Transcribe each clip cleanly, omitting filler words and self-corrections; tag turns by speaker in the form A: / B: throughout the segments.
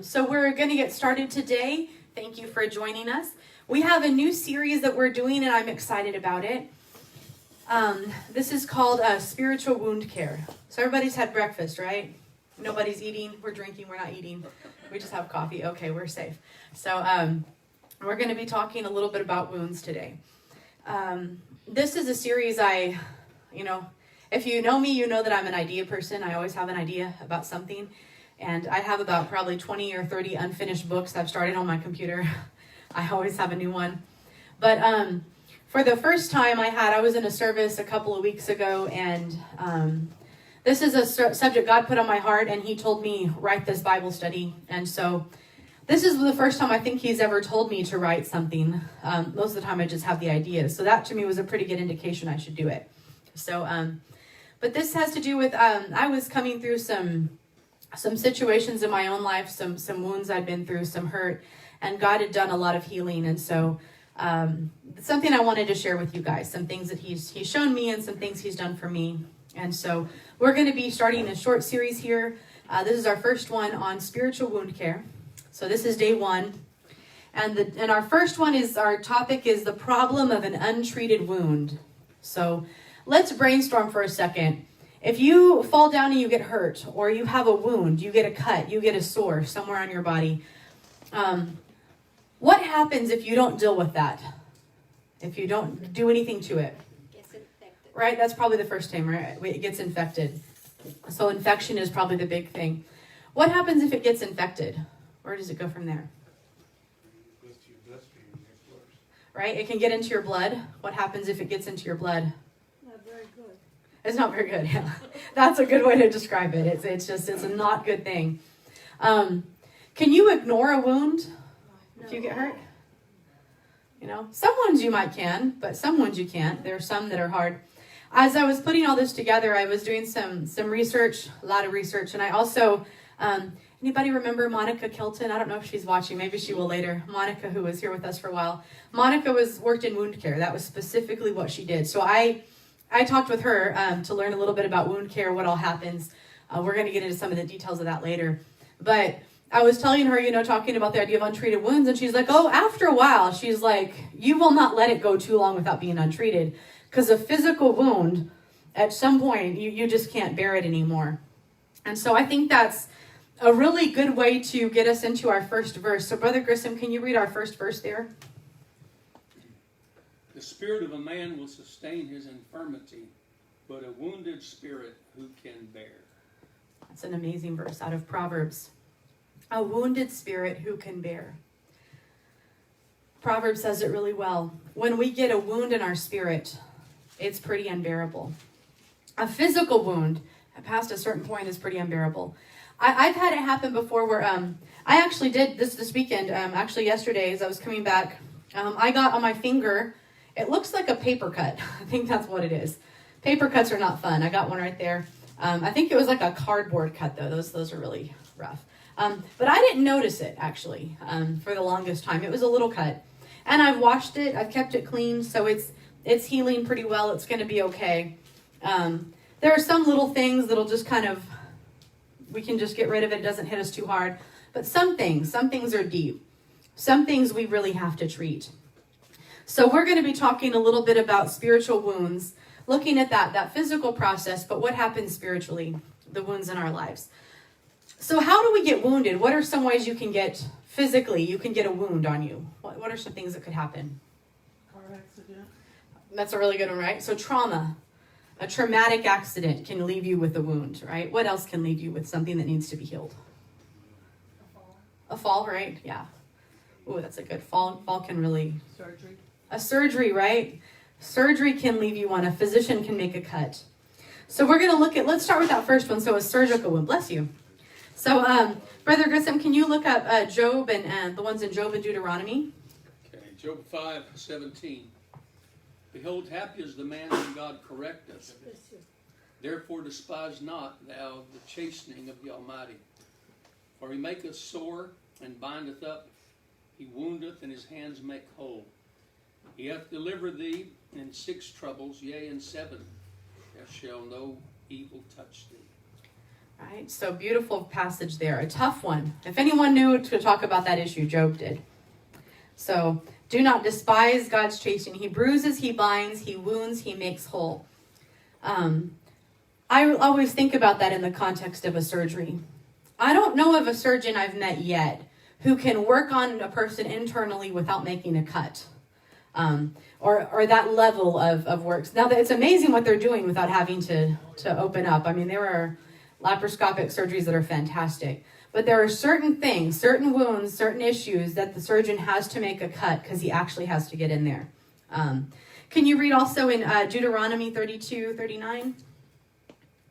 A: So we're going to get started today. Thank you for joining us. We have a new series that we're doing, and I'm excited about it. This is called Spiritual Wound Care. So everybody's had breakfast, right? Nobody's eating. We're drinking. We're not eating. We just have coffee. Okay, we're safe. So we're going to be talking a little bit about wounds today. This is a series if you know me, you know that I'm an idea person. I always have an idea about something. And I have about probably 20 or 30 unfinished books I've started on my computer. I always have a new one. But for the first time I was in a service a couple of weeks ago, and this is a subject God put on my heart, and he told me, write this Bible study. And so this is the first time I think he's ever told me to write something. Most of the time I just have the ideas. So that to me was a pretty good indication I should do it. So, but this has to do with, I was coming through some situations in my own life, some wounds I'd been through, some hurt, and God had done a lot of healing. And so something I wanted to share with you guys, some things that he's shown me and some things he's done for me. And so we're going to be starting a short series here. This is our first one on spiritual wound care. So this is day 1. And our first one our topic is the problem of an untreated wound. So let's brainstorm for a second. If you fall down and you get hurt, or you have a wound, you get a cut, you get a sore somewhere on your body, what happens if you don't deal with that? If you don't do anything to it?
B: Gets infected.
A: Right? That's probably the first time, right? It gets infected. So infection is probably the big thing. What happens if it gets infected? Where does it go from there?
C: It goes to your bloodstream and it flows.
A: Right? It can get into your blood. What happens if it gets into your blood?
B: Not very good.
A: It's not very good. Yeah. That's a good way to describe it. It's a not good thing. Can you ignore a wound if you get hurt? Some wounds you might can, but some wounds you can't. There are some that are hard. As I was putting all this together, I was doing some research, a lot of research, and I also, anybody remember Monica Kelton? I don't know if she's watching. Maybe she will later. Monica, who was here with us for a while. Monica worked in wound care. That was specifically what she did. So I talked with her to learn a little bit about wound care, what all happens. We're going to get into some of the details of that later. But I was telling her, talking about the idea of untreated wounds, and she's like, oh, after a while, she's like, you will not let it go too long without being untreated, because a physical wound, at some point, you just can't bear it anymore. And so I think that's a really good way to get us into our first verse. So Brother Grissom, can you read our first verse there?
D: The spirit of a man will sustain his infirmity, but a wounded spirit who can bear?
A: That's an amazing verse out of Proverbs. A wounded spirit who can bear. Proverbs says it really well. When we get a wound in our spirit, it's pretty unbearable. A physical wound past a certain point is pretty unbearable. I've had it happen before where I actually did this weekend. Actually yesterday as I was coming back, I got on my finger. It looks like a paper cut. I think that's what it is. Paper cuts are not fun. I got one right there. I think it was like a cardboard cut though. Those are really rough. But I didn't notice it actually for the longest time. It was a little cut. And I've washed it. I've kept it clean. So it's healing pretty well. It's going to be okay. There are some little things that'll just we can just get rid of it. It doesn't hit us too hard. But some things are deep. Some things we really have to treat. So we're going to be talking a little bit about spiritual wounds, looking at that physical process, but what happens spiritually, the wounds in our lives. So how do we get wounded? What are some ways you can get physically, you can get a wound on you? What are some things that could happen?
B: Car accident.
A: That's a really good one, right? So trauma. A traumatic accident can leave you with a wound, right? What else can leave you with something that needs to be healed?
B: A fall.
A: A fall, right? Yeah. Ooh, that's a good fall. Fall can really...
B: Surgery.
A: A surgery, right? Surgery can leave you one. A physician can make a cut. So we're going to let's start with that first one. So a surgical wound. Bless you. So, Brother Grissom, can you look up Job and the ones in Job and Deuteronomy?
D: Okay, Job 5:17. Behold, happy is the man whom God correcteth. Therefore despise not thou the chastening of the Almighty. For he maketh sore and bindeth up. He woundeth and his hands make whole. He hath delivered thee in 6 troubles, yea, in 7. There shall no evil touch thee.
A: Right? So beautiful passage there. A tough one. If anyone knew to talk about that issue, Job did. So do not despise God's chastening. He bruises, he binds, he wounds, he makes whole. I always think about that in the context of a surgery. I don't know of a surgeon I've met yet who can work on a person internally without making a cut. Or that level of works. Now, it's amazing what they're doing without having to open up. I mean, there are laparoscopic surgeries that are fantastic. But there are certain things, certain wounds, certain issues that the surgeon has to make a cut because he actually has to get in there. Can you read also in Deuteronomy 32:39?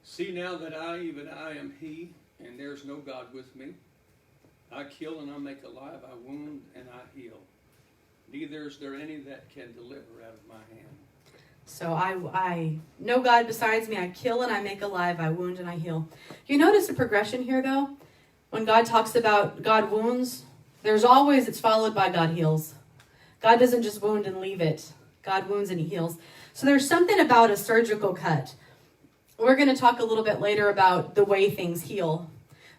D: See now that I, even I, am He, and there's no God with me. I kill and I make alive, I wound and I heal. Neither is there any that can deliver out of my hand.
A: So I no God besides me. I kill and I make alive. I wound and I heal. You notice the progression here, though? When God talks about God wounds, it's followed by God heals. God doesn't just wound and leave it. God wounds and he heals. So there's something about a surgical cut. We're going to talk a little bit later about the way things heal.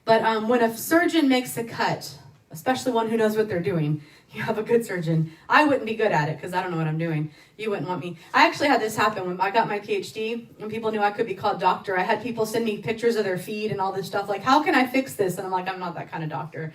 A: But when a surgeon makes a cut, especially one who knows what they're doing, you have a good surgeon. I wouldn't be good at it because I don't know what I'm doing. You wouldn't want me. I actually had this happen when I got my PhD and people knew I could be called doctor. I had people send me pictures of their feet and all this stuff. Like, how can I fix this? And I'm like, I'm not that kind of doctor.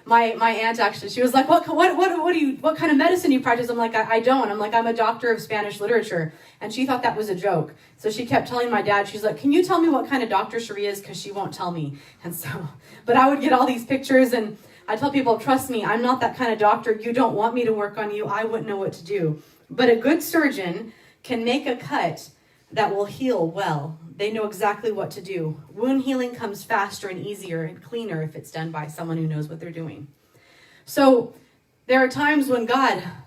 A: My aunt actually, she was like, what kind of medicine do you practice? I'm like, I don't. I'm like, I'm a doctor of Spanish literature. And she thought that was a joke. So she kept telling my dad, she's like, can you tell me what kind of doctor Cheri is? Because she won't tell me. And so, but I would get all these pictures and I tell people, trust me, I'm not that kind of doctor. You don't want me to work on you. I wouldn't know what to do. But a good surgeon can make a cut that will heal well. They know exactly what to do. Wound healing comes faster and easier and cleaner if it's done by someone who knows what they're doing. So there are times when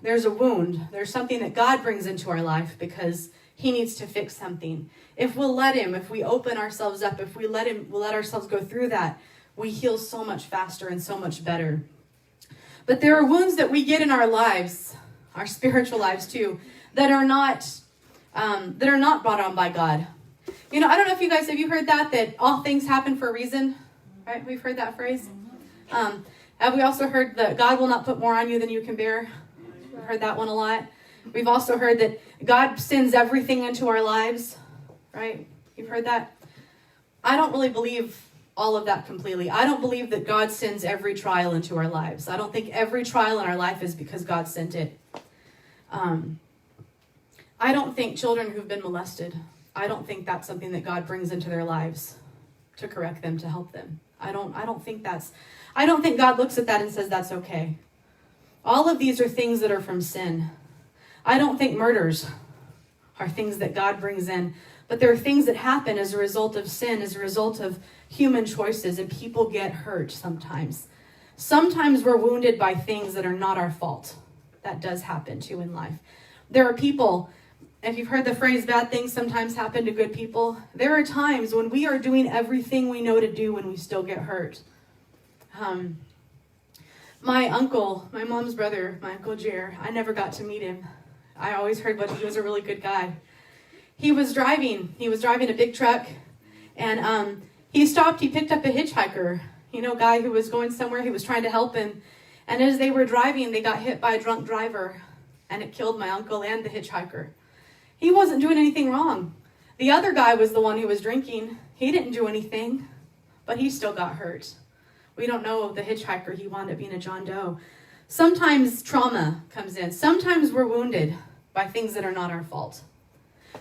A: there's a wound. There's something that God brings into our life because he needs to fix something. If we'll let him, if we open ourselves up, if we'll let ourselves go through that, we heal so much faster and so much better. But there are wounds that we get in our lives, our spiritual lives too, that are not brought on by God. You know, I don't know if you guys, have you heard that all things happen for a reason? Right? We've heard that phrase. Have we also heard that God will not put more on you than you can bear? We've heard that one a lot. We've also heard that God sends everything into our lives. Right? You've heard that? I don't really believe all of that completely. I don't believe that God sends every trial into our lives. I don't think every trial in our life is because God sent it. I don't think children who've been molested, I don't think that's something that God brings into their lives to correct them, to help them. I don't think God looks at that and says that's okay. All of these are things that are from sin. I don't think murders are things that God brings in, but there are things that happen as a result of sin, as a result of human choices, and people get hurt sometimes. Sometimes we're wounded by things that are not our fault. That does happen too in life. There are people, if you've heard the phrase, bad things sometimes happen to good people, there are times when we are doing everything we know to do and we still get hurt. My uncle, my mom's brother, my Uncle Cheri, I never got to meet him. I always heard he was a really good guy. He was driving a big truck, and he stopped, he picked up a hitchhiker, guy who was going somewhere. He was trying to help him. And as they were driving, they got hit by a drunk driver, and it killed my uncle and the hitchhiker. He wasn't doing anything wrong. The other guy was the one who was drinking. He didn't do anything, but he still got hurt. We don't know the hitchhiker. He wound up being a John Doe. Sometimes trauma comes in. Sometimes we're wounded by things that are not our fault.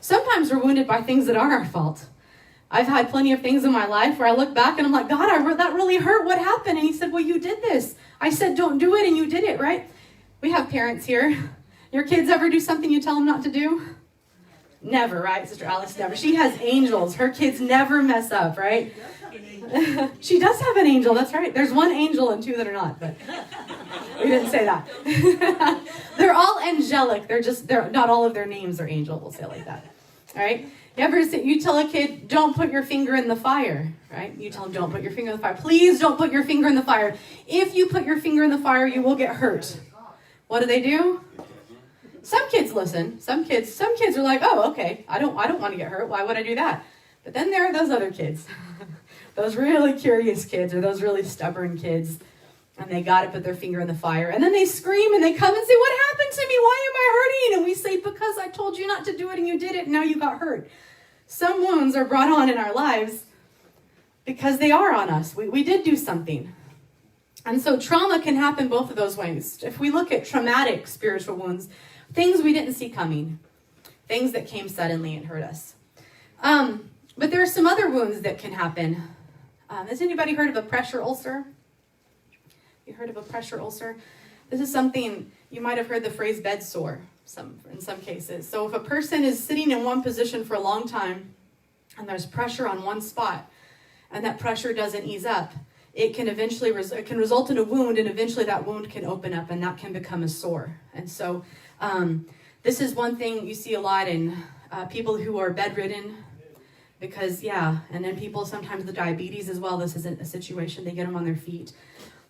A: Sometimes we're wounded by things that are our fault. I've had plenty of things in my life where I look back and I'm like, God, that really hurt. What happened? And he said, well, you did this. I said, don't do it, and you did it, right? We have parents here. Your kids ever do something you tell them not to do? Never, right? Sister Alice never. She has angels. Her kids never mess up, right? She does have an angel. That's right. There's one angel and two that are not, but we didn't say that. They're all angelic. They're not all of their names are angel. We'll say it like that. All right? You tell a kid, don't put your finger in the fire, right? You tell them, don't put your finger in the fire. Please don't put your finger in the fire. If you put your finger in the fire, you will get hurt. What do? Some kids listen. Some kids are like, oh, okay, I don't want to get hurt. Why would I do that? But then there are those other kids. those really curious kids or those really stubborn kids. And they got to put their finger in the fire. And then they scream and they come and say, what happened to me? Why am I hurting? And we say, because I told you not to do it and you did it and now you got hurt. Some wounds are brought on in our lives because they are on us. We did do something. And so trauma can happen both of those ways. If we look at traumatic spiritual wounds, things we didn't see coming, things that came suddenly and hurt us. But there are some other wounds that can happen. Has anybody heard of a pressure ulcer? You heard of a pressure ulcer? This is something, you might have heard the phrase bed sore in some cases. So if a person is sitting in one position for a long time and there's pressure on one spot and that pressure doesn't ease up, it can eventually it can result in a wound, and eventually that wound can open up and that can become a sore. And so this is one thing you see a lot in people who are bedridden because, and then people sometimes with diabetes as well. This isn't a situation, they get them on their feet.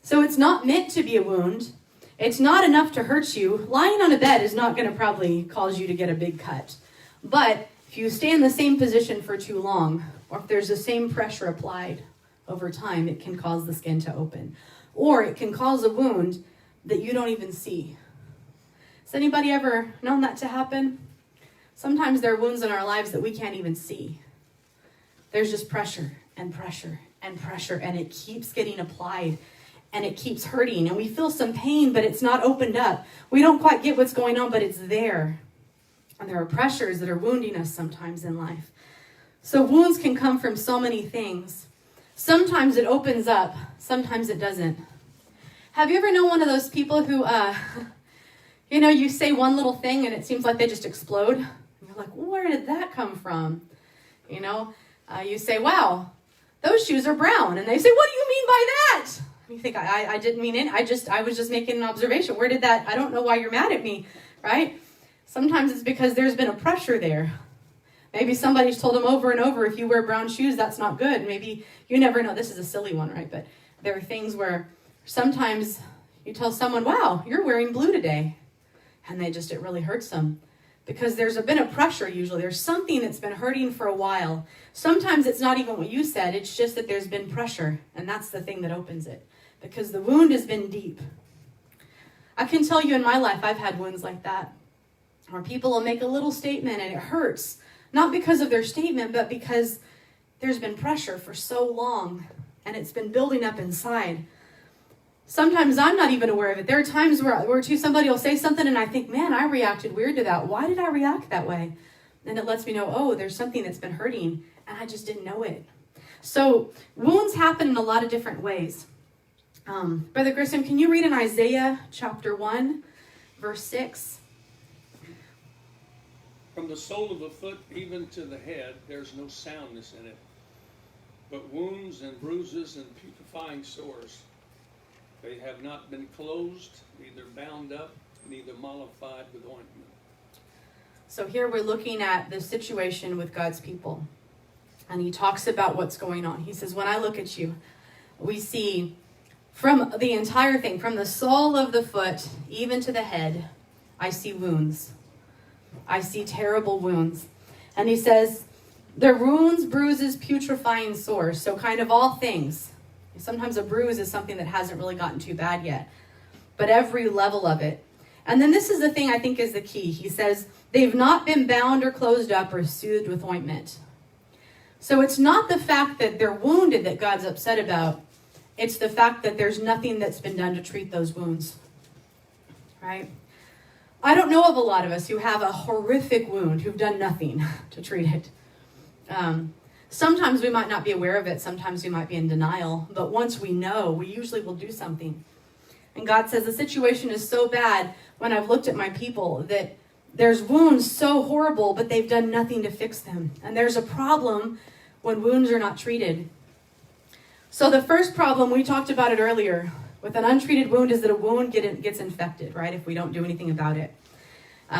A: So it's not meant to be a wound. It's not enough to hurt you. Lying on a bed is not going to probably cause you to get a big cut. But if you stay in the same position for too long, or if there's the same pressure applied over time, it can cause the skin to open. Or it can cause a wound that you don't even see. Has anybody ever known that to happen? Sometimes there are wounds in our lives that we can't even see. There's just pressure and pressure and pressure, and it keeps getting applied. And it keeps hurting, and we feel some pain, but it's not opened up. We don't quite get what's going on, but it's there. And there are pressures that are wounding us sometimes in life. So wounds can come from so many things. Sometimes it opens up, sometimes it doesn't. Have you ever known one of those people who, you say one little thing and it seems like they just explode? And you're like, where did that come from? You say, wow, those shoes are brown. And they say, what do you mean by that? You think, I didn't mean it. I was just making an observation. Where did that? I don't know why you're mad at me, right? Sometimes it's because there's been a pressure there. Maybe somebody's told them over and over, if you wear brown shoes, that's not good. Maybe you never know. This is a silly one, right? But there are things where sometimes you tell someone, wow, you're wearing blue today. And it really hurts them. Because there's been a pressure usually. There's something that's been hurting for a while. Sometimes it's not even what you said. It's just that there's been pressure. And that's the thing that opens it. Because the wound has been deep. I can tell you in my life, I've had wounds like that. Where people will make a little statement and it hurts. Not because of their statement, but because there's been pressure for so long. And it's been building up inside. Sometimes I'm not even aware of it. There are times where somebody will say something and I think, man, I reacted weird to that. Why did I react that way? And it lets me know, oh, there's something that's been hurting and I just didn't know it. So wounds happen in a lot of different ways. Brother Grissom, can you read in Isaiah chapter 1, verse 6?
D: From the sole of the foot even to the head, there's no soundness in it, but wounds and bruises and putrefying sores. They have not been closed, neither bound up, neither mollified with ointment.
A: So here we're looking at the situation with God's people. And he talks about what's going on. He says, when I look at you, we see from the entire thing, from the sole of the foot, even to the head, I see wounds. I see terrible wounds. And he says, they're wounds, bruises, putrefying sores. So kind of all things. Sometimes a bruise is something that hasn't really gotten too bad yet. But every level of it. And then this is the thing I think is the key. He says, they've not been bound or closed up or soothed with ointment. So it's not the fact that they're wounded that God's upset about. It's the fact that there's nothing that's been done to treat those wounds. Right? I don't know of a lot of us who have a horrific wound, who've done nothing to treat it. Sometimes we might not be aware of it. Sometimes we might be in denial. But once we know, we usually will do something. And God says the situation is so bad when I've looked at my people that there's wounds so horrible, but they've done nothing to fix them. And there's a problem when wounds are not treated. So the first problem, we talked about it earlier, with an untreated wound is that a wound gets infected, right, if we don't do anything about it.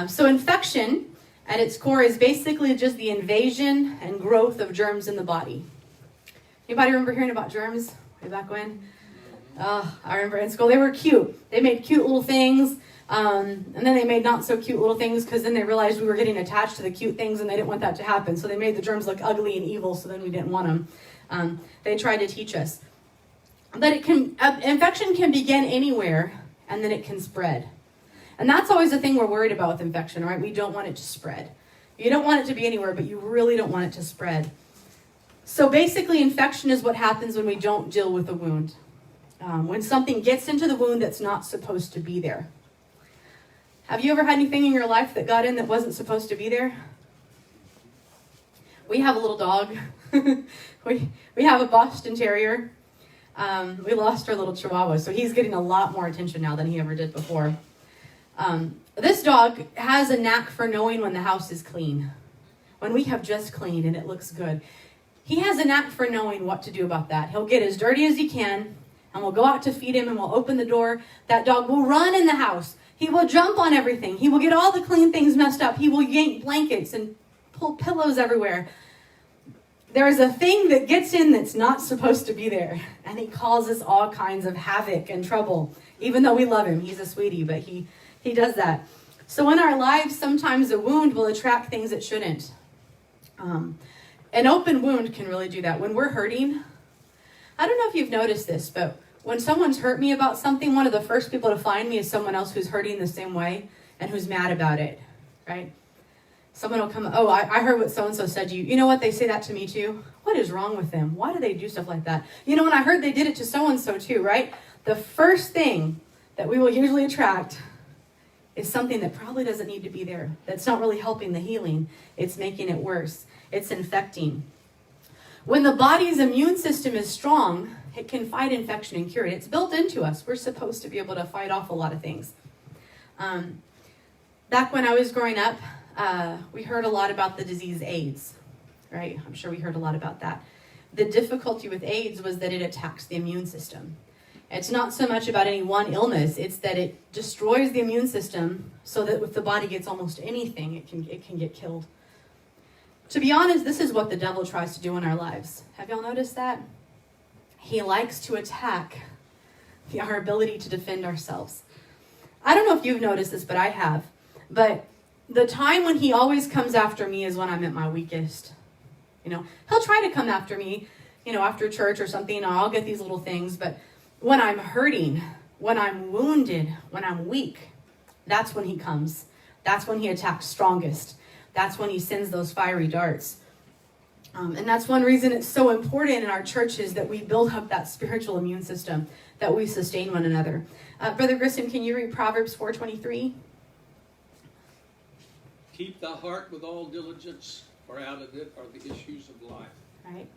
A: So infection, at its core, is basically just the invasion and growth of germs in the body. Anybody remember hearing about germs way back when? Oh, I remember in school, they were cute. They made cute little things, and then they made not so cute little things because then they realized we were getting attached to the cute things and they didn't want that to happen. So they made the germs look ugly and evil, so then we didn't want them. They tried to teach us. But infection can begin anywhere, and then it can spread. And that's always the thing we're worried about with infection, right? We don't want it to spread. You don't want it to be anywhere, but you really don't want it to spread. So basically, infection is what happens when we don't deal with a wound. When something gets into the wound that's not supposed to be there. Have you ever had anything in your life that got in that wasn't supposed to be there? We have a little dog. we have a Boston Terrier. We lost our little Chihuahua, so he's getting a lot more attention now than he ever did before. This dog has a knack for knowing when the house is clean. When we have just cleaned and it looks good. He has a knack for knowing what to do about that. He'll get as dirty as he can, and we'll go out to feed him, and we'll open the door. That dog will run in the house. He will jump on everything. He will get all the clean things messed up. He will yank blankets and pull pillows everywhere. There is a thing that gets in that's not supposed to be there, and he causes all kinds of havoc and trouble. Even though we love him, he's a sweetie, but he does that. So in our lives, sometimes a wound will attract things it shouldn't. An open wound can really do that. When we're hurting, I don't know if you've noticed this, but when someone's hurt me about something, one of the first people to find me is someone else who's hurting the same way and who's mad about it, right? Someone will come, oh, I heard what so-and-so said to you. You know what? They say that to me too. What is wrong with them? Why do they do stuff like that? You know, when I heard they did it to so-and-so too, right? The first thing that we will usually attract is something that probably doesn't need to be there. That's not really helping the healing. It's making it worse. It's infecting. When the body's immune system is strong, it can fight infection and cure it. It's built into us. We're supposed to be able to fight off a lot of things. Back when I was growing up, we heard a lot about the disease AIDS, right? I'm sure we heard a lot about that. The difficulty with AIDS was that it attacks the immune system. It's not so much about any one illness, it's that it destroys the immune system so that if the body gets almost anything, it can get killed. To be honest, this is what the devil tries to do in our lives. Have y'all noticed that? He likes to attack our ability to defend ourselves. I don't know if you've noticed this, but I have. But the time when he always comes after me is when I'm at my weakest. You know, he'll try to come after me, after church or something, and I'll get these little things. But when I'm hurting, when I'm wounded, when I'm weak, that's when he comes. That's when he attacks strongest. That's when he sends those fiery darts. And that's one reason it's so important in our churches that we build up that spiritual immune system, that we sustain one another. Brother Grissom, can you read Proverbs 4:23?
D: Keep thy heart with all diligence, for out of it are the issues of life. Right.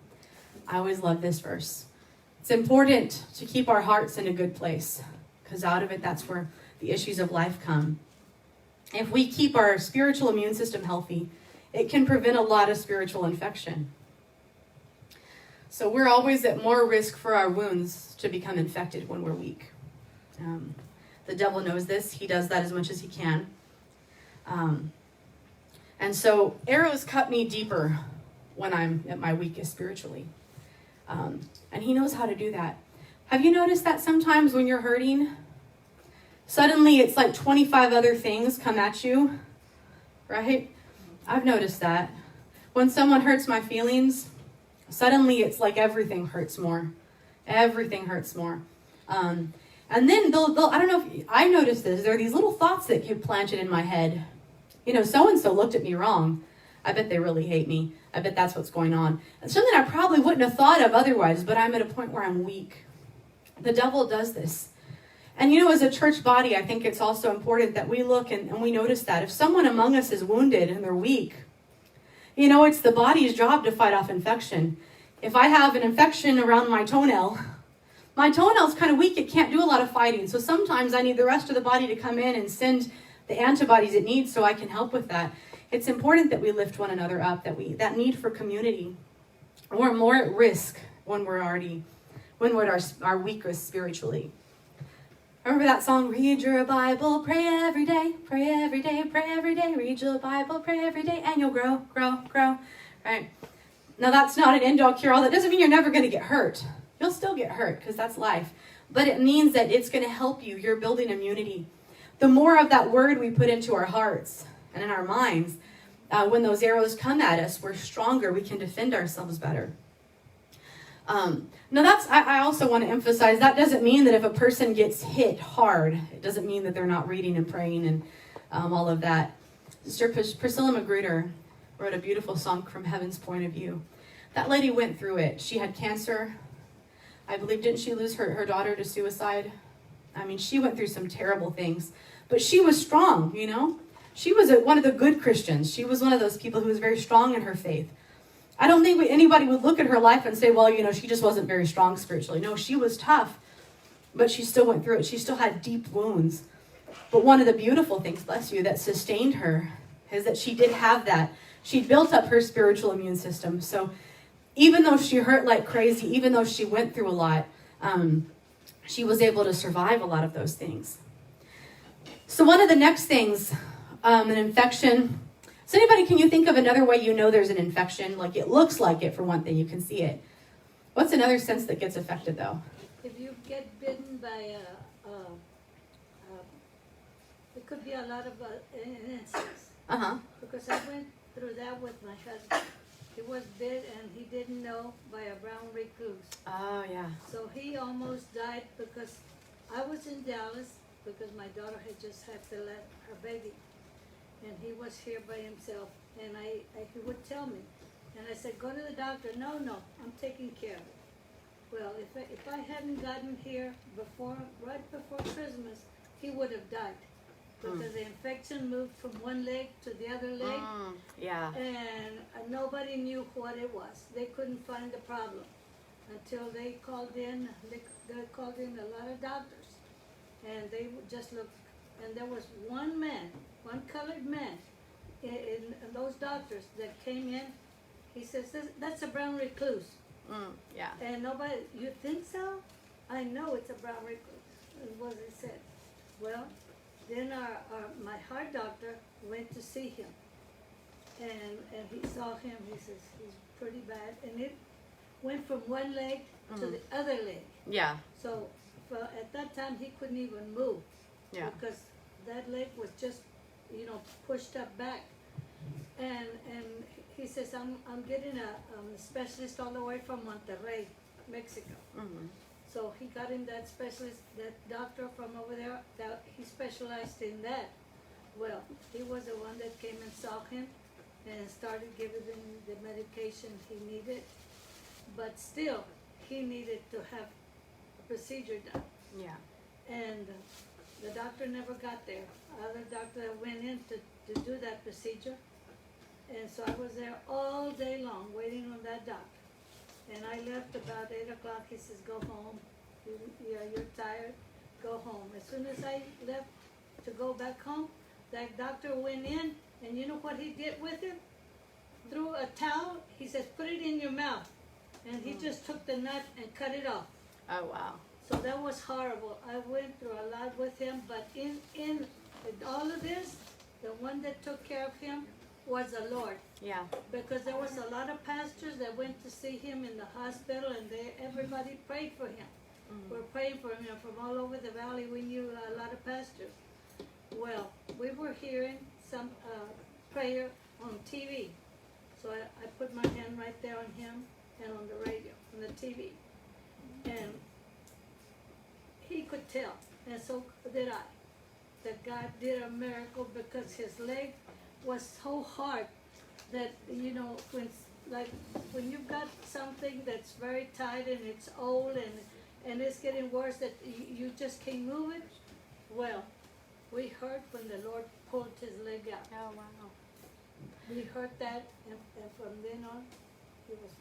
A: I always love this verse. It's important to keep our hearts in a good place, because out of it, that's where the issues of life come. If we keep our spiritual immune system healthy, it can prevent a lot of spiritual infection. So we're always at more risk for our wounds to become infected when we're weak. The devil knows this. He does that as much as he can. And so arrows cut me deeper when I'm at my weakest spiritually. And he knows how to do that. Have you noticed that sometimes when you're hurting, suddenly it's like 25 other things come at you, right? I've noticed that. When someone hurts my feelings, suddenly it's like everything hurts more. Everything hurts more. And then they'll I don't know if I noticed this, there are these little thoughts that get planted in my head. So-and-so looked at me wrong. I bet they really hate me. I bet that's what's going on. It's something I probably wouldn't have thought of otherwise, but I'm at a point where I'm weak. The devil does this. And as a church body, I think it's also important that we look and we notice that. If someone among us is wounded and they're weak, it's the body's job to fight off infection. If I have an infection around my toenail's kind of weak. It can't do a lot of fighting. So sometimes I need the rest of the body to come in and send the antibodies it needs so I can help with that. It's important that we lift one another up, that need for community. We're more at risk when we're at our weakest spiritually. Remember that song, read your Bible, pray every day, pray every day, pray every day, read your Bible, pray every day, and you'll grow, right? Now that's not an end-all cure-all. That doesn't mean you're never going to get hurt. You'll still get hurt because that's life. But it means that it's going to help you. You're building immunity. The more of that word we put into our hearts and in our minds, when those arrows come at us, we're stronger. We can defend ourselves better. No, I also want to emphasize that doesn't mean that if a person gets hit hard, it doesn't mean that they're not reading and praying and all of that. Sister Priscilla Magruder wrote a beautiful song, From Heaven's Point of View. That lady went through it. She had cancer. I believe, didn't she lose her daughter to suicide? I mean, she went through some terrible things. But she was strong, you know? She was one of the good Christians. She was one of those people who was very strong in her faith. I don't think anybody would look at her life and say, well, you know, she just wasn't very strong spiritually. No, she was tough, but she still went through it. She still had deep wounds. But one of the beautiful things, bless you, that sustained her is that she did have that. She built up her spiritual immune system. So even though she hurt like crazy, even though she went through a lot, she was able to survive a lot of those things. So one of the next things, an infection. So anybody, can you think of another way you know there's an infection? Like it looks like it for one thing, you can see it. What's another sense that gets affected though?
B: If you get bitten by it could be a lot of insects. Because I went through that with my husband. He was bit and he didn't know by a brown recluse.
A: Oh yeah.
B: So he almost died because I was in Dallas because my daughter had just had to let her baby. And he was here by himself, and he would tell me, and I said, go to the doctor. No, I'm taking care of it. Well, if I hadn't gotten here right before Christmas, he would have died because the infection moved from one leg to the other leg,
A: yeah,
B: and nobody knew what it was. They couldn't find the problem until they called in. They called in a lot of doctors, and they just looked, and there was one colored man in those doctors that came in. He says, that's a brown recluse.
A: Yeah.
B: And nobody, you think so? I know it's a brown recluse, is what he said. Well, then my heart doctor went to see him. And he saw him, he says, he's pretty bad. And it went from one leg to the other leg.
A: Yeah.
B: So at that time, he couldn't even move.
A: Yeah.
B: Because that leg was just, pushed up back. And he says, I'm getting a specialist all the way from Monterrey, Mexico. So he got him that specialist, that doctor from over there, that he specialized in that. Well, he was the one that came and saw him and started giving him the medication he needed. But still, he needed to have a procedure done.
A: Yeah.
B: And the doctor never got there. Other doctor went in to do that procedure. And so I was there all day long waiting on that doctor. And I left about 8 o'clock. He says, go home. You're tired. Go home. As soon as I left to go back home, that doctor went in, and you know what he did with him? Threw a towel. He says, put it in your mouth. And he just took the knife and cut it off.
A: Oh wow.
B: So that was horrible. I went through a lot with him, but in all of this, the one that took care of him was the Lord.
A: Yeah.
B: Because there was a lot of pastors that went to see him in the hospital, and everybody prayed for him. We're praying for him from all over the valley. We knew a lot of pastors. Well, we were hearing some prayer on TV. So I put my hand right there on him and on the radio, on the TV. And he could tell, and so did I, that God did a miracle because his leg was so hard that, when you've got something that's very tight and it's old and it's getting worse that you just can't move it. Well, we heard when the Lord pulled his leg out.
A: Oh wow.
B: We heard that, and from then on, it was.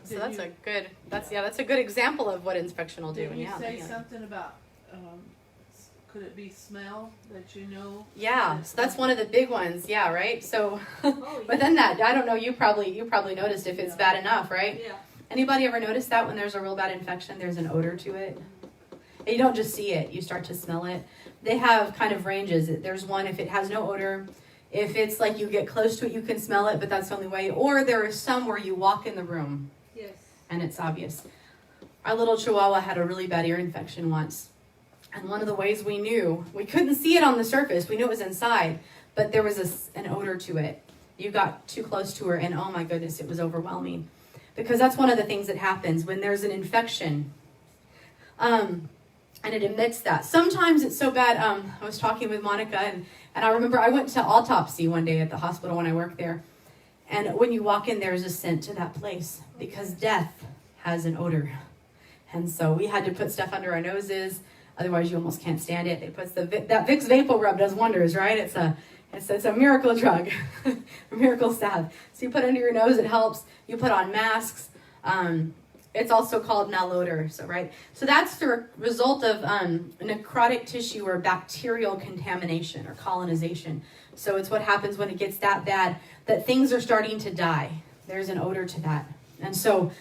A: So that's a good example of what inspection will do.
E: Did you
A: Yeah.
E: say something about, could it be smell that you know?
A: Yeah, so that's one of the big ones. Yeah, right. So,
B: Oh,
A: but then that, I don't know. You probably noticed if it's bad enough, right?
B: Yeah.
A: Anybody ever notice that when there's a real bad infection, there's an odor to it? And you don't just see it; you start to smell it. They have kind of ranges. There's one if it has no odor. If it's like you get close to it, you can smell it, but that's the only way. Or there is some where you walk in the room,
B: Yes.
A: and it's obvious. Our little Chihuahua had a really bad ear infection once. And one of the ways we knew, we couldn't see it on the surface. We knew it was inside, but there was an odor to it. You got too close to her, and oh my goodness, it was overwhelming. because that's one of the things that happens when there's an infection. And it emits that. Sometimes it's so bad. I was talking with Monica, and I remember I went to autopsy one day at the hospital when I worked there. And when you walk in, there's a scent to that place because death has an odor. And so we had to put stuff under our noses. Otherwise, you almost can't stand it. They put that Vicks Vapor Rub does wonders, right? It's a miracle drug, a miracle salve. So you put it under your nose, it helps. You put on masks. It's also called malodor. So that's the result of necrotic tissue or bacterial contamination or colonization. So it's what happens when it gets that bad that things are starting to die. There's an odor to that. And so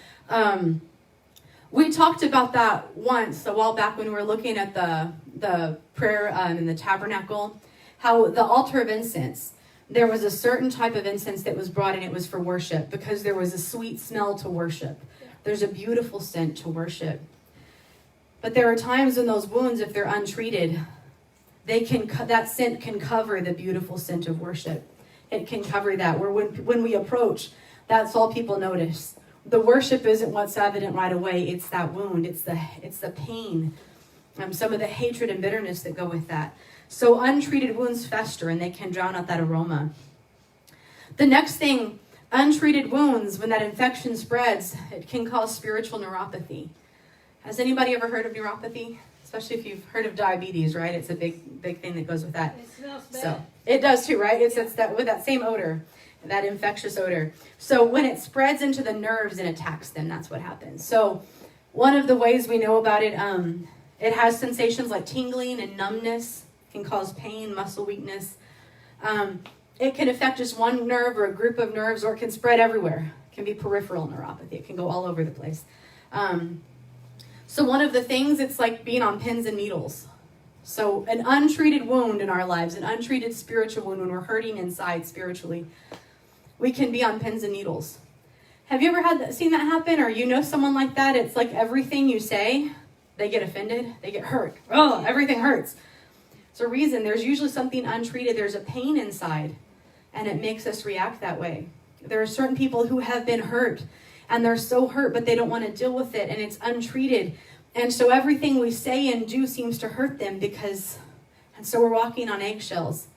A: we talked about that once a while back when we were looking at the prayer in the tabernacle, how the altar of incense, there was a certain type of incense that was brought in. It was for worship because there was a sweet smell to worship. There's a beautiful scent to worship. But there are times when those wounds, if they're untreated, that scent can cover the beautiful scent of worship. It can cover that. Where when we approach, that's all people notice. The worship isn't what's evident right away. It's that wound. It's the pain. Some of the hatred and bitterness that go with that. So untreated wounds fester and they can drown out that aroma. The next thing, untreated wounds, when that infection spreads, it can cause spiritual neuropathy. Has anybody ever heard of neuropathy? Especially if you've heard of diabetes, right? It's a big thing that goes with that.
B: It smells bad.
A: So it does too, right? It's that with that same odor, that infectious odor. So when it spreads into the nerves and attacks them, that's what happens. So one of the ways we know about it, it has sensations like tingling and numbness, can cause pain, muscle weakness. It can affect just one nerve or a group of nerves, or it can spread everywhere. It can be peripheral neuropathy. It can go all over the place. So one of the things, it's like being on pins and needles. So an untreated wound in our lives, an untreated spiritual wound when we're hurting inside spiritually, we can be on pins and needles. Have you ever seen that happen, or you know someone like that? It's like everything you say, they get offended, they get hurt. Oh, everything hurts. It's a reason. There's usually something untreated. There's a pain inside, and it makes us react that way. There are certain people who have been hurt, and they're so hurt, but they don't want to deal with it, and it's untreated. And so everything we say and do seems to hurt them and so we're walking on eggshells.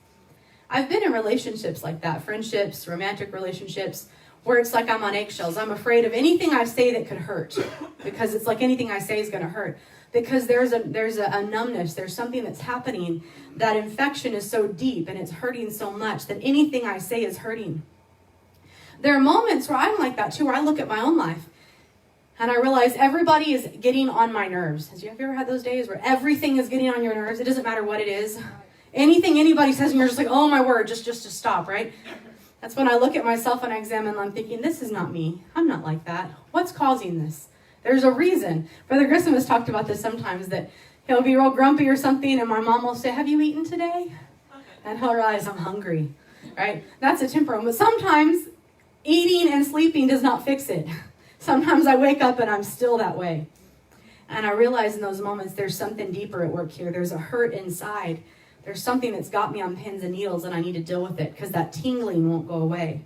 A: I've been in relationships like that, friendships, romantic relationships, where it's like I'm on eggshells. I'm afraid of anything I say that could hurt, because it's like anything I say is going to hurt. Because there's a numbness, there's something that's happening. That infection is so deep and it's hurting so much that anything I say is hurting. There are moments where I'm like that too, where I look at my own life and I realize everybody is getting on my nerves. Have you ever had those days where everything is getting on your nerves? It doesn't matter what it is. Anything anybody says and you're just like, oh my word, just to stop, right? That's when I look at myself and I examine and I'm thinking, this is not me. I'm not like that. What's causing this? There's a reason. Brother Grissom has talked about this sometimes, that he'll be real grumpy or something and my mom will say, have you eaten today? And he'll realize I'm hungry, right? That's a temperament. But sometimes eating and sleeping does not fix it. Sometimes I wake up and I'm still that way. And I realize in those moments there's something deeper at work here. There's a hurt inside. There's something that's got me on pins and needles and I need to deal with it because that tingling won't go away.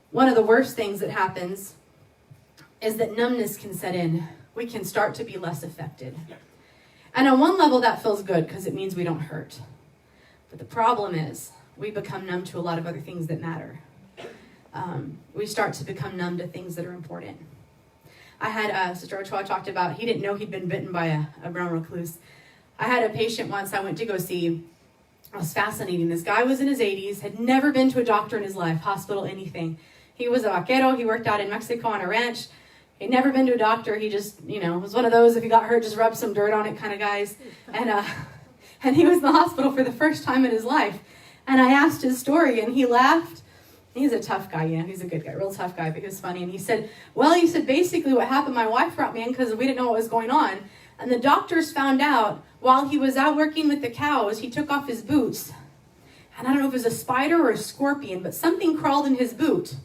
A: One of the worst things that happens is that numbness can set in. We can start to be less affected. And on one level that feels good because it means we don't hurt. But the problem is we become numb to a lot of other things that matter. We start to become numb to things that are important. I had Sister Ochoa talked about, he didn't know he'd been bitten by a brown recluse. I had a patient once I went to go see. It was fascinating. This guy was in his 80s, had never been to a doctor in his life, hospital, anything. He was a vaquero. He worked out in Mexico on a ranch. He'd never been to a doctor. He just, was one of those, if he got hurt, just rub some dirt on it kind of guys. And he was in the hospital for the first time in his life. And I asked his story, and he laughed. He's a tough guy, he's a good guy, real tough guy, but he was funny. And he said, basically what happened, my wife brought me in because we didn't know what was going on. And the doctors found out while he was out working with the cows, he took off his boots. And I don't know if it was a spider or a scorpion, but something crawled in his boot.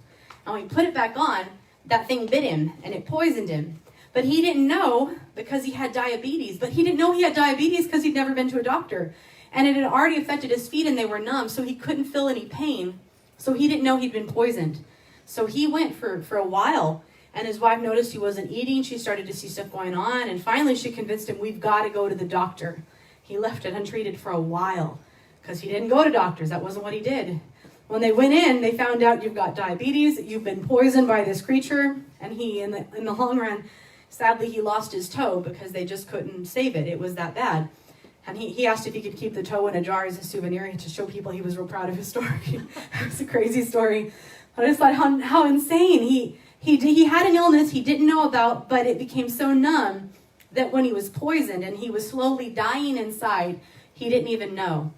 A: And when he put it back on, that thing bit him and it poisoned him. But he didn't know because he had diabetes. But he didn't know he had diabetes because he'd never been to a doctor. And it had already affected his feet and they were numb, so he couldn't feel any pain. So he didn't know he'd been poisoned. So he went for a while And his wife noticed he wasn't eating. She started to see stuff going on. And finally she convinced him, we've got to go to the doctor. He left it untreated for a while because he didn't go to doctors. That wasn't what he did. When they went in, they found out you've got diabetes, you've been poisoned by this creature. And he, in the long run, sadly, he lost his toe because they just couldn't save it. It was that bad. And he asked if he could keep the toe in a jar as a souvenir to show people he was real proud of his story. It was a crazy story. But it's like how insane. He had an illness he didn't know about, but it became so numb that when he was poisoned and he was slowly dying inside, he didn't even know.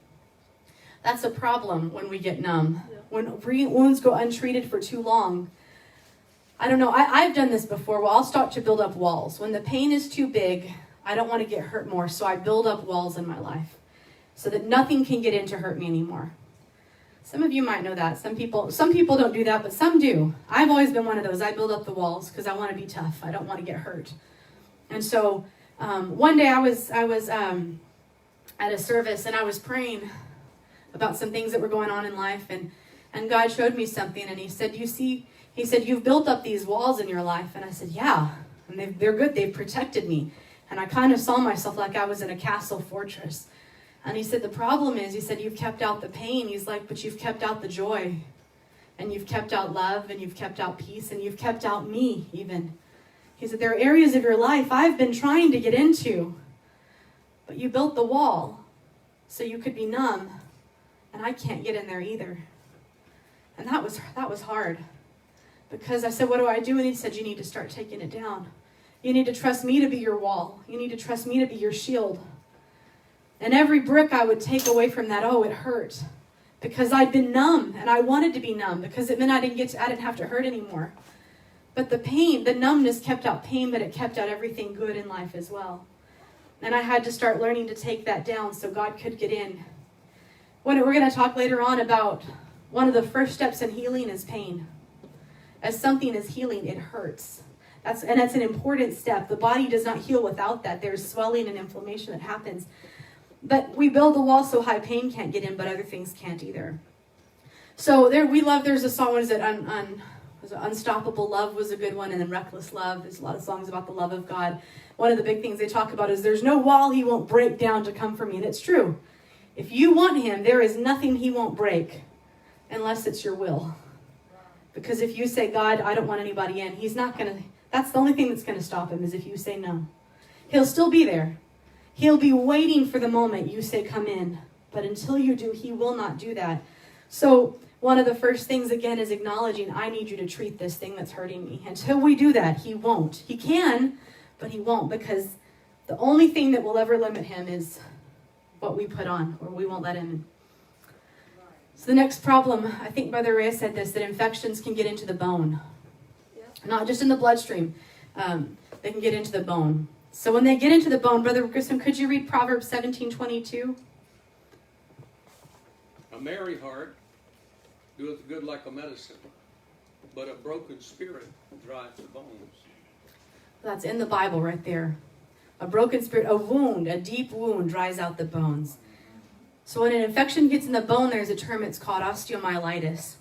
A: That's a problem when we get numb. When wounds go untreated for too long. I don't know, I've done this before. Well, I'll start to build up walls. When the pain is too big, I don't want to get hurt more, so I build up walls in my life so that nothing can get in to hurt me anymore. Some of you might know that. Some people don't do that, but some do. I've always been one of those. I build up the walls because I want to be tough. I don't want to get hurt. And so one day I was at a service and I was praying about some things that were going on in life, and God showed me something, and he said, he said, you've built up these walls in your life. And I said, yeah, and they're good. They've protected me. And I kind of saw myself like I was in a castle fortress. And he said, the problem is, he said, you've kept out the pain. He's like, but you've kept out the joy. And you've kept out love, and you've kept out peace, and you've kept out me even. He said, there are areas of your life I've been trying to get into, but you built the wall so you could be numb, and I can't get in there either. And that was hard. Because I said, what do I do? And he said, you need to start taking it down. You need to trust me to be your wall. You need to trust me to be your shield. And every brick I would take away from that, it hurt. Because I'd been numb, and I wanted to be numb, because it meant I didn't have to hurt anymore. But the pain, the numbness kept out pain, but it kept out everything good in life as well. And I had to start learning to take that down so God could get in. We're going to talk later on about one of the first steps in healing is pain. As something is healing, it hurts. That's an important step. The body does not heal without that. There's swelling and inflammation that happens. But we build the wall so high pain can't get in, but other things can't either. So there's a song, was it Unstoppable Love was a good one, and then Reckless Love. There's a lot of songs about the love of God. One of the big things they talk about is there's no wall he won't break down to come for me. And it's true. If you want him, there is nothing he won't break unless it's your will. Because if you say, God, I don't want anybody in, he's not going to, that's the only thing that's going to stop him is if you say no. He'll still be there. He'll be waiting for the moment you say come in. But until you do, he will not do that. So one of the first things, again, is acknowledging, I need you to treat this thing that's hurting me. Until we do that, he won't. He can, but he won't, because the only thing that will ever limit him is what we put on, or we won't let him in. So the next problem, I think Brother Reyes said this, that infections can get into the bone. Not just in the bloodstream. They can get into the bone. So when they get into the bone, Brother Grissom, could you read Proverbs 17:22?
D: A merry heart doeth good like a medicine, but a broken spirit dries the bones.
A: That's in the Bible right there. A broken spirit, a wound, a deep wound dries out the bones. So when an infection gets in the bone, there's a term, it's called osteomyelitis.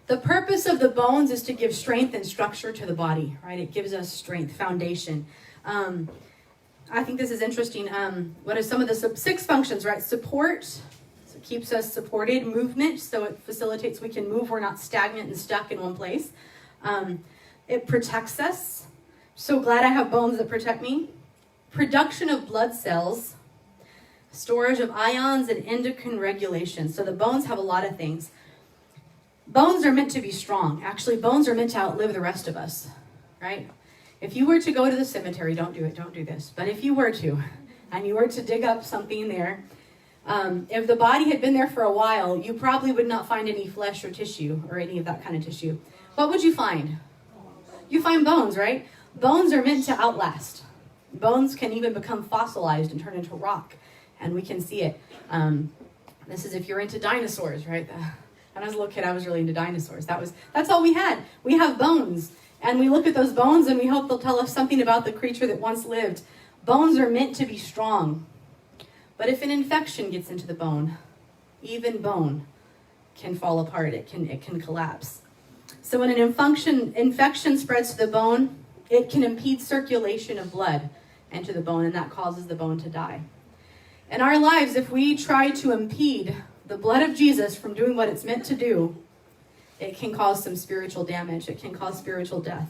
A: The purpose of the bones is to give strength and structure to the body, right? It gives us strength, foundation. I think this is interesting. What are some of the 6 functions, right? Support, so it keeps us supported. Movement, so it facilitates we can move. We're not stagnant and stuck in one place. It protects us. So glad I have bones that protect me. Production of blood cells. Storage of ions and endocrine regulation. So the bones have a lot of things. Bones are meant to be strong. Actually, bones are meant to outlive the rest of us, right? If you were to go to the cemetery, don't do it, don't do this. But if you were to, and you were to dig up something there, if the body had been there for a while, you probably would not find any flesh or tissue or any of that kind of tissue. What would you find? You find bones, right? Bones are meant to outlast. Bones can even become fossilized and turn into rock. And we can see it. This is if you're into dinosaurs, right? When I was a little kid, I was really into dinosaurs. That's all we had. We have bones. And we look at those bones and we hope they'll tell us something about the creature that once lived. Bones are meant to be strong. But if an infection gets into the bone, even bone can fall apart. It can collapse. So when an infection spreads to the bone, it can impede circulation of blood into the bone, and that causes the bone to die. In our lives, if we try to impede the blood of Jesus from doing what it's meant to do, it can cause some spiritual damage. It can cause spiritual death.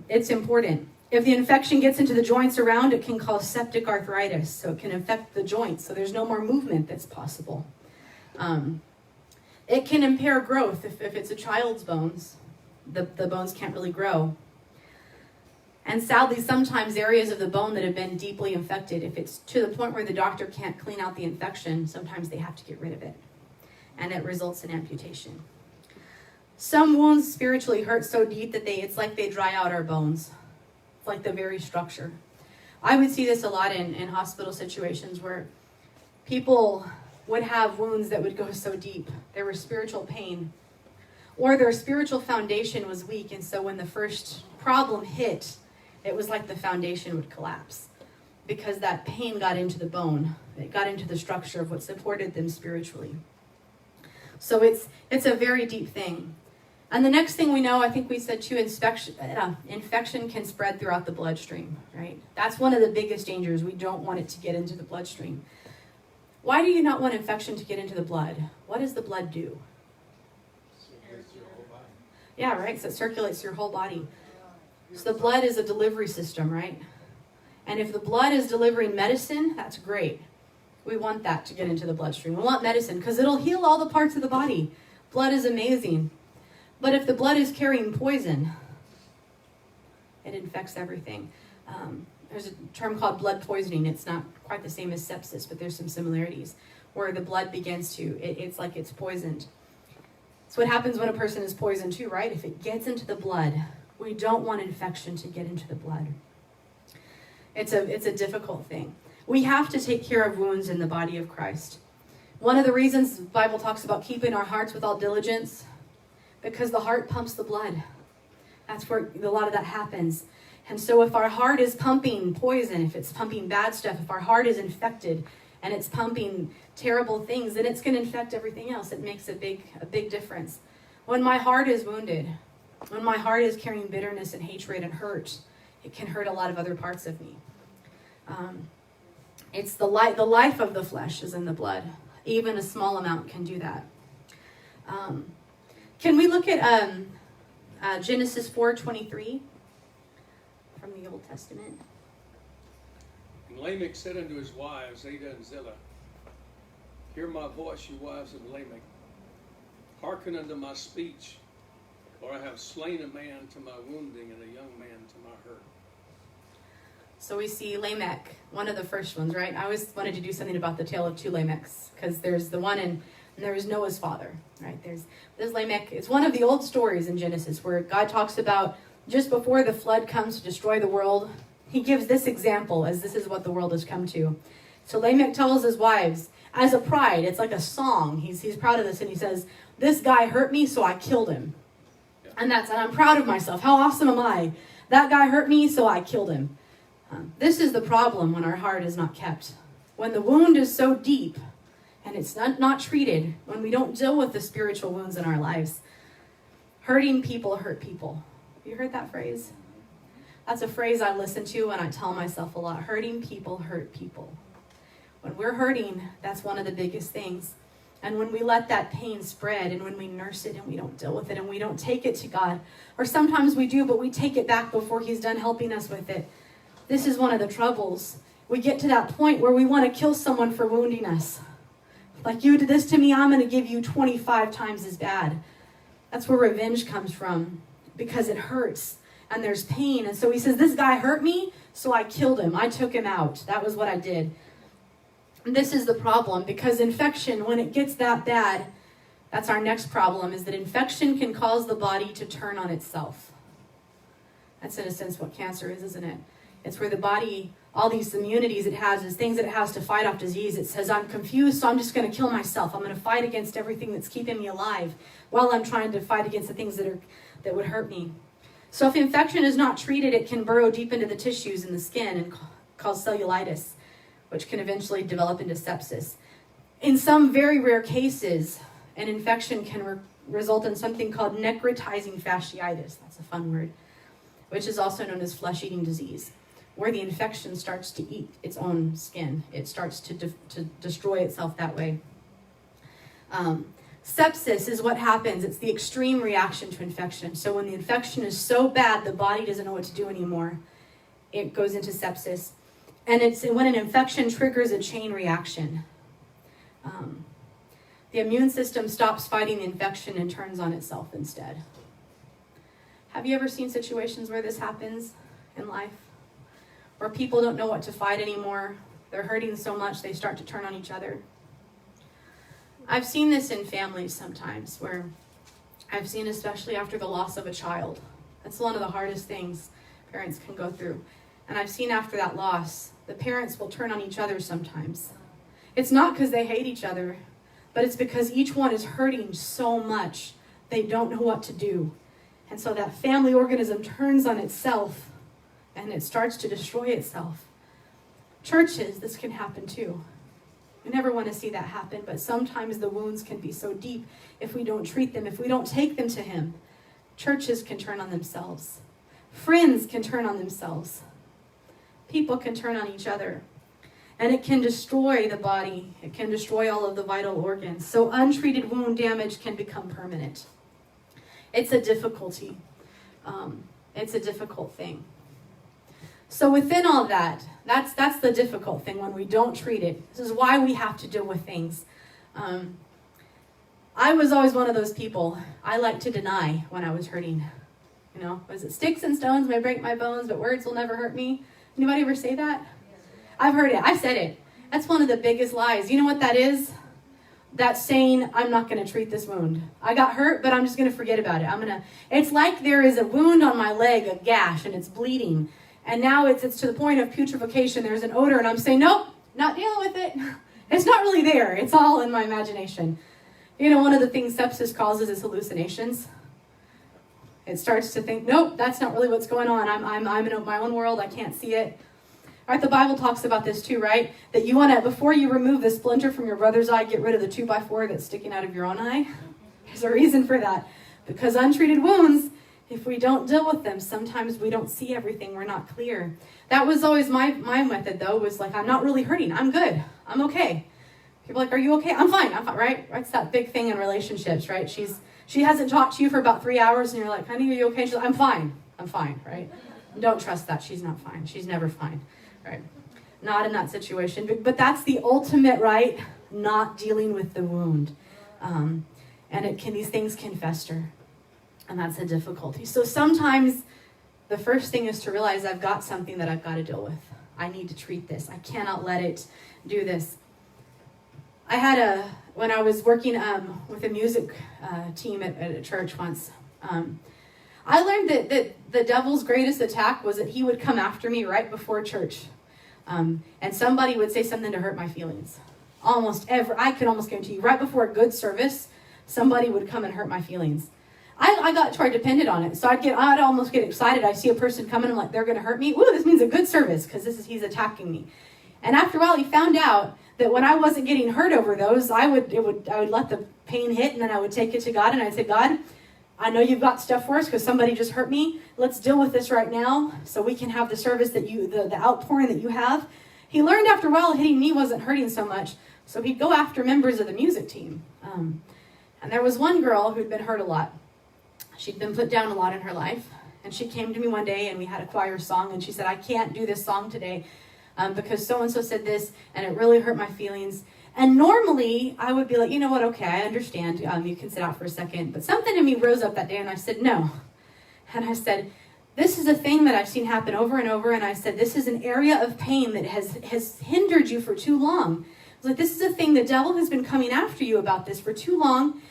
A: It's important. If the infection gets into the joints around, it can cause septic arthritis, so it can affect the joints, so there's no more movement that's possible. It can impair growth. If it's a child's bones, the bones can't really grow. And sadly, sometimes areas of the bone that have been deeply infected, if it's to the point where the doctor can't clean out the infection, sometimes they have to get rid of it. And it results in amputation. Some wounds spiritually hurt so deep that it's like they dry out our bones. It's like the very structure. I would see this a lot in hospital situations where people would have wounds that would go so deep. There was spiritual pain. Or their spiritual foundation was weak, and so when the first problem hit, it was like the foundation would collapse because that pain got into the bone. It got into the structure of what supported them spiritually. So it's a very deep thing. And the next thing we know, I think we said too, infection can spread throughout the bloodstream, right? That's one of the biggest dangers. We don't want it to get into the bloodstream. Why do you not want infection to get into the blood? What does the blood do?
C: Circulates your whole body.
A: Yeah, right? So it circulates your whole body. So the blood is a delivery system, right? And if the blood is delivering medicine, that's great. We want that to get into the bloodstream. We want medicine because it'll heal all the parts of the body. Blood is amazing. But if the blood is carrying poison, it infects everything. There's a term called blood poisoning. It's not quite the same as sepsis, but there's some similarities where the blood begins to, it's like it's poisoned. It's what happens when a person is poisoned too, right? If it gets into the blood, we don't want infection to get into the blood. It's a difficult thing. We have to take care of wounds in the body of Christ. One of the reasons the Bible talks about keeping our hearts with all diligence, because the heart pumps the blood. That's where a lot of that happens. And so if our heart is pumping poison, if it's pumping bad stuff, if our heart is infected and it's pumping terrible things, then it's going to infect everything else. It makes a big difference. When my heart is wounded, when my heart is carrying bitterness and hatred and hurt, it can hurt a lot of other parts of me. It's the life of the flesh is in the blood. Even a small amount can do that. Can we look at Genesis 4:23 from the Old Testament?
D: And Lamech said unto his wives, Adah and Zillah, Hear my voice, you wives of Lamech. Hearken unto my speech, for I have slain a man to my wounding and a young man to my hurt.
A: So we see Lamech, one of the first ones, right? I always wanted to do something about the tale of two Lamechs, because there's the one and there is Noah's father, right? There's Lamech. It's one of the old stories in Genesis where God talks about just before the flood comes to destroy the world, he gives this example as this is what the world has come to. So Lamech tells his wives, as a pride, it's like a song. He's proud of this, and he says, this guy hurt me, so I killed him.
D: Yeah.
A: And I'm proud of myself. How awesome am I? That guy hurt me, so I killed him. This is the problem when our heart is not kept. When the wound is so deep and it's not treated, when we don't deal with the spiritual wounds in our lives, hurting people hurt people. Have you heard that phrase? That's a phrase I listen to and I tell myself a lot. Hurting people hurt people. When we're hurting, that's one of the biggest things. And when we let that pain spread and when we nurse it and we don't deal with it and we don't take it to God, or sometimes we do, but we take it back before he's done helping us with it. This is one of the troubles. We get to that point where we want to kill someone for wounding us. Like, you did this to me, I'm going to give you 25 times as bad. That's where revenge comes from, because it hurts and there's pain. And so he says, this guy hurt me, so I killed him. I took him out. That was what I did. And this is the problem, because infection, when it gets that bad, that's our next problem, is that infection can cause the body to turn on itself. That's in a sense what cancer is, isn't it? It's where the body, all these immunities it has, is things that it has to fight off disease. It says, I'm confused, so I'm just going to kill myself. I'm going to fight against everything that's keeping me alive while I'm trying to fight against the things that would hurt me. So if infection is not treated, it can burrow deep into the tissues in the skin and cause cellulitis, which can eventually develop into sepsis. In some very rare cases, an infection can result in something called necrotizing fasciitis. That's a fun word, which is also known as flesh-eating disease, where the infection starts to eat its own skin. It starts to destroy itself that way. Sepsis is what happens. It's the extreme reaction to infection. So when the infection is so bad, the body doesn't know what to do anymore. It goes into sepsis. And it's when an infection triggers a chain reaction. The immune system stops fighting the infection and turns on itself instead. Have you ever seen situations where this happens in life? Where people don't know what to fight anymore. They're hurting so much they start to turn on each other. I've seen this in families sometimes, where I've seen, especially after the loss of a child. That's one of the hardest things parents can go through. And I've seen after that loss, the parents will turn on each other sometimes. It's not because they hate each other, but it's because each one is hurting so much they don't know what to do. And so that family organism turns on itself and it starts to destroy itself. Churches, this can happen too. We never want to see that happen, but sometimes the wounds can be so deep if we don't treat them, if we don't take them to Him. Churches can turn on themselves. Friends can turn on themselves. People can turn on each other. And it can destroy the body. It can destroy all of the vital organs. So untreated wound damage can become permanent. It's a difficulty. It's a difficult thing. So within all that, that's the difficult thing when we don't treat it. This is why we have to deal with things. I was always one of those people. I like to deny when I was hurting. You know, was it sticks and stones may break my bones, but words will never hurt me? Anybody ever say that? I've heard it. I've said it. That's one of the biggest lies. You know what that is? That's saying, I'm not going to treat this wound. I got hurt, but I'm just going to forget about it. It's like there is a wound on my leg, a gash, and it's bleeding. And now it's to the point of putrefaction. There's an odor, and I'm saying, nope, not dealing with it. It's not really there. It's all in my imagination. You know, one of the things sepsis causes is hallucinations. It starts to think, nope, that's not really what's going on. I'm in my own world. I can't see it. All right, the Bible talks about this too, right? That you want to, before you remove the splinter from your brother's eye, get rid of the 2x4 that's sticking out of your own eye. There's a reason for that. Because untreated wounds, if we don't deal with them, sometimes we don't see everything. We're not clear. That was always my method, though, was like, I'm not really hurting. I'm good. I'm okay. People are like, are you okay? I'm fine, right? It's that big thing in relationships, right? She hasn't talked to you for about 3 hours, and you're like, honey, are you okay? She's like, I'm fine, right? Don't trust that. She's not fine. She's never fine, right? Not in that situation. But that's the ultimate, right? Not dealing with the wound. And these things can fester. And that's a difficulty. So sometimes the first thing is to realize I've got something that I've got to deal with. I need to treat this. I cannot let it do this. I had when I was working with a music team at a church once, I learned that the devil's greatest attack was that he would come after me right before church. And somebody would say something to hurt my feelings. I could almost guarantee you, right before a good service, somebody would come and hurt my feelings. I got to where I depended on it. So I'd almost get excited. I see a person coming, I'm like, they're going to hurt me. Ooh, this means a good service because he's attacking me. And after a while, he found out that when I wasn't getting hurt over those, I would let the pain hit, and then I would take it to God, and I'd say, God, I know you've got stuff for us because somebody just hurt me. Let's deal with this right now so we can have the service that the outpouring that you have. He learned after a while hitting me wasn't hurting so much, so he'd go after members of the music team. And there was one girl who'd been hurt a lot. She'd been put down a lot in her life, and she came to me one day, and we had a choir song, and she said, I can't do this song today because so-and-so said this, and it really hurt my feelings. And normally, I would be like, you know what, okay, I understand. You can sit out for a second. But something in me rose up that day, and I said, no. And I said, this is a thing that I've seen happen over and over, and I said, this is an area of pain that has hindered you for too long. I was like, this is a thing, the devil has been coming after you about this for too long.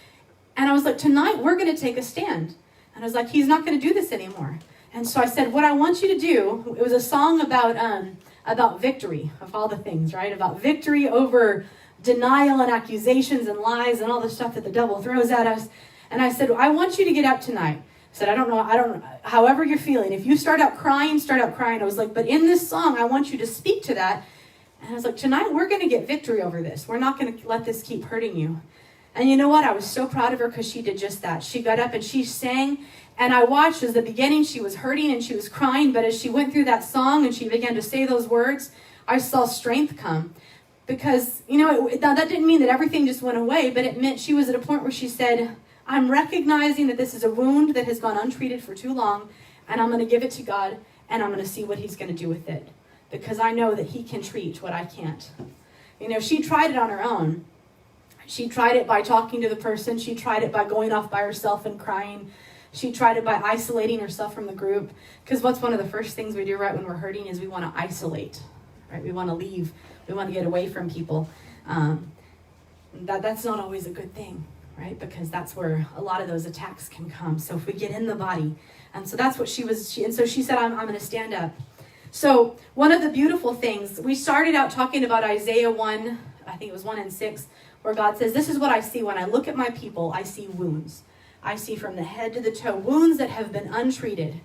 A: And I was like, tonight, we're going to take a stand. And I was like, he's not going to do this anymore. And so I said, what I want you to do, it was a song about victory, of all the things, right? About victory over denial and accusations and lies and all the stuff that the devil throws at us. And I said, I want you to get up tonight. I said, I don't know, however you're feeling. If you start out crying, start out crying. I was like, but in this song, I want you to speak to that. And I was like, tonight, we're going to get victory over this. We're not going to let this keep hurting you. And you know what? I was so proud of her because she did just that. She got up and she sang. And I watched as the beginning, she was hurting and she was crying. But as she went through that song and she began to say those words, I saw strength come. Because, now that didn't mean that everything just went away, but it meant she was at a point where she said, I'm recognizing that this is a wound that has gone untreated for too long, and I'm going to give it to God, and I'm going to see what he's going to do with it. Because I know that he can treat what I can't. She tried it on her own. She tried it by talking to the person. She tried it by going off by herself and crying. She tried it by isolating herself from the group. Because what's one of the first things we do right when we're hurting is we want to isolate. Right? We want to leave. We want to get away from people. That's not always a good thing, right? Because that's where a lot of those attacks can come. So if we get in the body. And so that's what and so she said, I'm going to stand up. So one of the beautiful things, we started out talking about Isaiah 1, I think it was 1 and 6, where God says, this is what I see when I look at my people. I see wounds. I see from the head to the toe, wounds that have been untreated.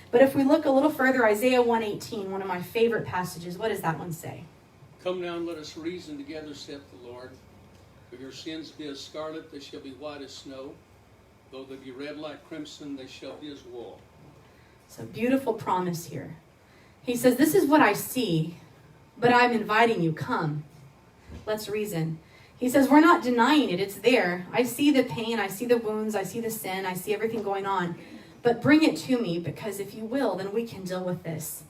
A: But if we look a little further, Isaiah 1:18, one of my favorite passages, what does that one say?
D: Come now and let us reason together, saith the Lord. If your sins be as scarlet, they shall be white as snow. Though they be red like crimson, they shall be as wool.
A: It's a beautiful promise here. He says, this is what I see, but I'm inviting you, come. Let's reason. He says, we're not denying it. It's there. I see the pain. I see the wounds. I see the sin. I see everything going on. But bring it to me, because if you will, then we can deal with this.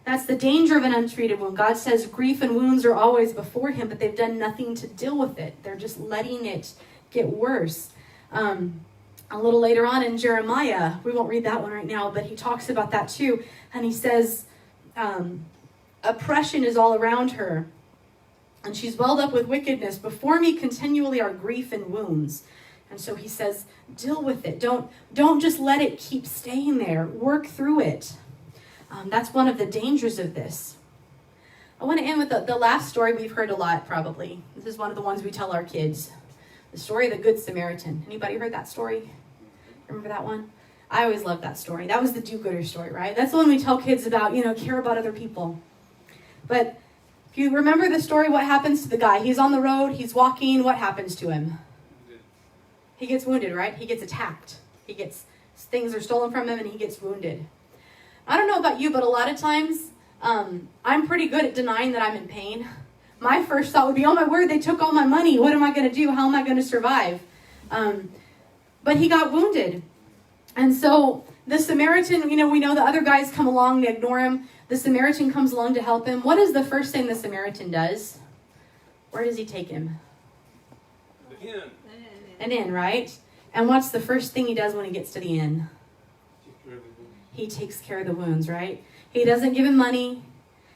A: That's the danger of an untreated wound. God says grief and wounds are always before him, but they've done nothing to deal with it. They're just letting it get worse. A little later on in Jeremiah, we won't read that one right now, but he talks about that too. And he says, oppression is all around her, and she's welled up with wickedness. Before me continually are grief and wounds. And so he says, deal with it. Don't just let it keep staying there. Work through it. That's one of the dangers of this. I want to end with the last story we've heard a lot, probably. This is one of the ones we tell our kids. The story of the Good Samaritan. Anybody heard that story? Remember that one? I always loved that story. That was the do-gooder story, right? That's the one we tell kids about, care about other people. But if you remember the story, what happens to the guy? He's on the road, he's walking, what happens to him? He gets wounded, right? He gets attacked. Things are stolen from him and he gets wounded. I don't know about you, but a lot of times, I'm pretty good at denying that I'm in pain. My first thought would be, oh my word, they took all my money. What am I going to do? How am I going to survive? But he got wounded. And so the Samaritan, we know the other guys come along, they ignore him. The Samaritan comes along to help him. What is the first thing the Samaritan does? Where does he take him?
D: The inn.
A: An inn, right? And what's the first thing he does when he gets to the inn? He takes care of the wounds, right? He doesn't give him money.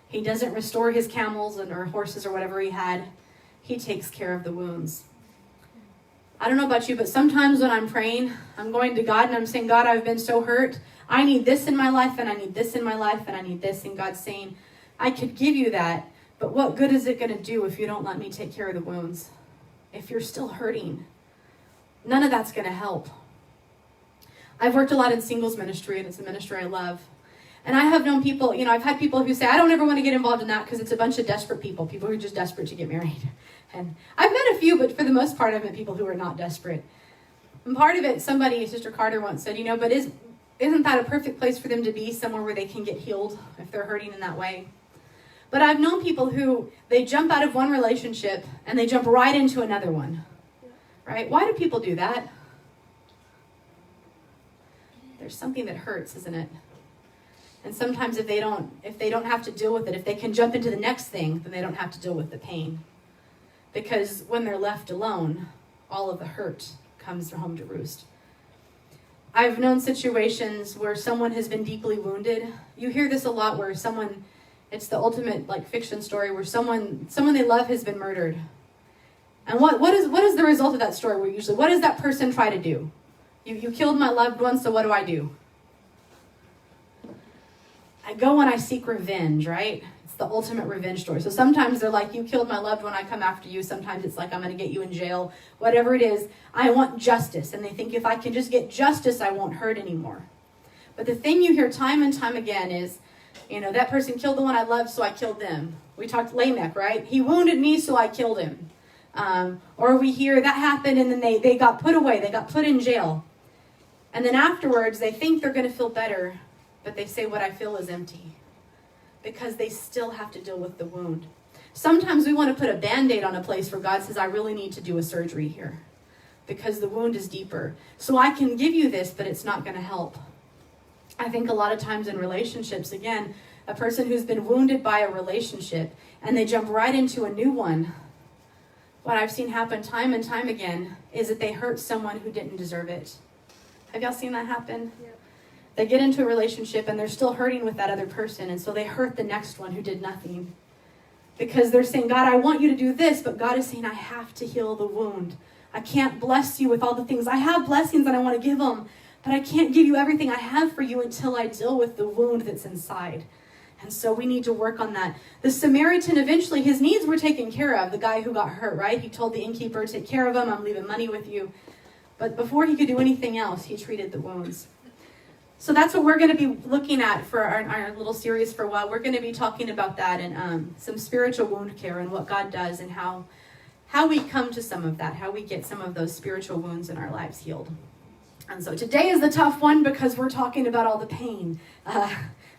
A: He doesn't restore his camels or horses or whatever he had. He takes care of the wounds. I don't know about you, but sometimes when I'm praying, I'm going to God and I'm saying, God, I've been so hurt. I need this in my life, and I need this in my life, and I need this. And God's saying, I could give you that, but what good is it going to do if you don't let me take care of the wounds? If you're still hurting, none of that's going to help. I've worked a lot in singles ministry, and it's a ministry I love. And I have known people, I've had people who say, I don't ever want to get involved in that because it's a bunch of desperate people who are just desperate to get married. And I've met a few, but for the most part, I've met people who are not desperate. And part of it, Sister Carter once said, but isn't that a perfect place for them to be, somewhere where they can get healed if they're hurting in that way? But I've known people who, they jump out of one relationship and they jump right into another one. Right? Why do people do that? There's something that hurts, isn't it? And sometimes if they don't have to deal with it, if they can jump into the next thing, then they don't have to deal with the pain. Because when they're left alone, all of the hurt comes home to roost. I've known situations where someone has been deeply wounded. You hear this a lot where it's the ultimate fiction story where someone they love has been murdered. And what is the result of that story? What does that person try to do? You killed my loved one, so what do I do? I go and I seek revenge, right? It's the ultimate revenge story. So sometimes they're like, you killed my loved one, I come after you. Sometimes it's like, I'm going to get you in jail. Whatever it is, I want justice. And they think if I can just get justice, I won't hurt anymore. But the thing you hear time and time again is, that person killed the one I loved, so I killed them. We talked Lamech, right? He wounded me, so I killed him. Or we hear that happened and then they got put away, they got put in jail. And then afterwards, they think they're going to feel better, but they say, what I feel is empty. Because they still have to deal with the wound. Sometimes we want to put a Band-Aid on a place where God says, I really need to do a surgery here. Because the wound is deeper. So I can give you this, but it's not going to help. I think a lot of times in relationships, again, a person who's been wounded by a relationship and they jump right into a new one, what I've seen happen time and time again is that they hurt someone who didn't deserve it. Have y'all seen that happen?
B: Yeah.
A: They get into a relationship and they're still hurting with that other person, and so they hurt the next one who did nothing. Because they're saying, God, I want you to do this, but God is saying, I have to heal the wound. I can't bless you with all the things. I have blessings and I want to give them, but I can't give you everything I have for you until I deal with the wound that's inside. And so we need to work on that. The Samaritan, eventually, his needs were taken care of. The guy who got hurt, right? He told the innkeeper, take care of him. I'm leaving money with you. But before he could do anything else, he treated the wounds. So that's what we're going to be looking at for our little series for a while. We're going to be talking about that and some spiritual wound care and what God does and how we come to some of that, how we get some of those spiritual wounds in our lives healed. And so today is the tough one because we're talking about all the pain.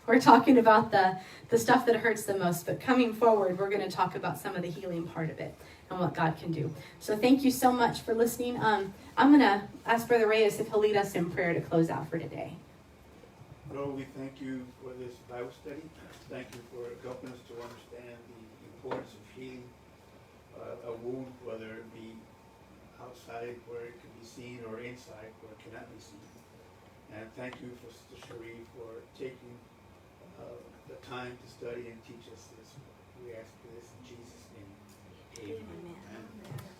A: We're talking about the stuff that hurts the most. But coming forward, we're going to talk about some of the healing part of it and what God can do. So thank you so much for listening. I'm going to ask Brother Reyes if he'll lead us in prayer to close out for today.
C: Lord, we thank you for this Bible study. Thank you for helping us to understand the importance of healing a wound, whether it be outside where it can be seen or inside where it cannot be seen. And thank you for Sister Cheri for taking the time to study and teach us this. We ask for this in Jesus' name. Amen. Amen.